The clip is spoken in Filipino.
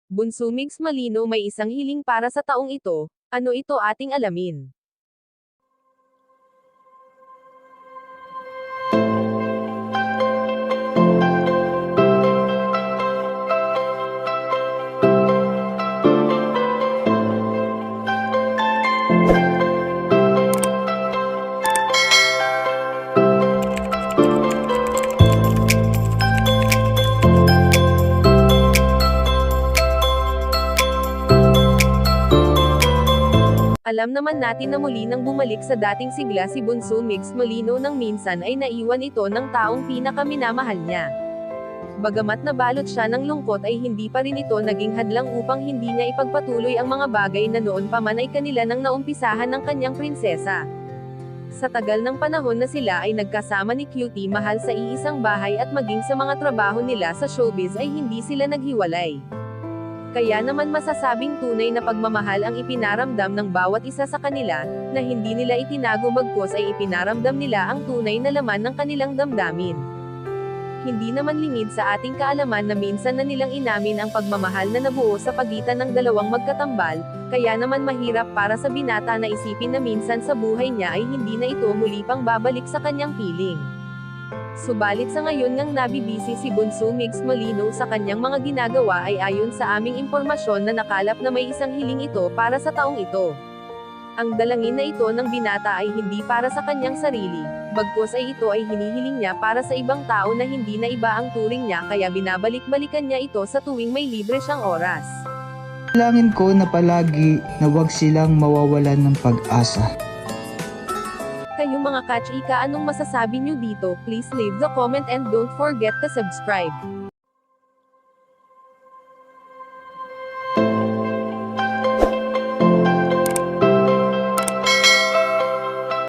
Bunso Migs Malino may isang hiling para sa taong ito. Ano ito ating alamin? Alam naman natin na muli nang bumalik sa dating sigla si Bunso Migs Malino nang minsan ay naiwan ito ng taong pinakaminamahal niya. Bagamat nabalot siya ng lungkot ay hindi pa rin ito naging hadlang upang hindi niya ipagpatuloy ang mga bagay na noon pa man ay kanila nang naumpisahan ng kanyang prinsesa. Sa tagal ng panahon na sila ay nagkasama ni Cutie Mahal sa iisang bahay at maging sa mga trabaho nila sa showbiz ay hindi sila naghiwalay. Kaya naman masasabing tunay na pagmamahal ang ipinaramdam ng bawat isa sa kanila, na hindi nila itinago bagkus ay ipinaramdam nila ang tunay na laman ng kanilang damdamin. Hindi naman lingid sa ating kaalaman na minsan na nilang inamin ang pagmamahal na nabuo sa pagitan ng dalawang magkatambal, kaya naman mahirap para sa binata na isipin na minsan sa buhay niya ay hindi na ito muli pang babalik sa kanyang piling. Subalit sa ngayon ngang nabibisi si Bunso Migs Malino sa kanyang mga ginagawa ay ayon sa aming impormasyon na nakalap na may isang hiling ito para sa taong ito. Ang dalangin na ito ng binata ay hindi para sa kanyang sarili, bagkus ay ito ay hinihiling niya para sa ibang tao na hindi na iba ang turing niya kaya binabalik-balikan niya ito sa tuwing may libre siyang oras. Dalangin ko na palagi na wag silang mawawalan ng pag-asa. Kayong mga kachika, anong masasabi nyo dito? Please leave the comment and don't forget to subscribe.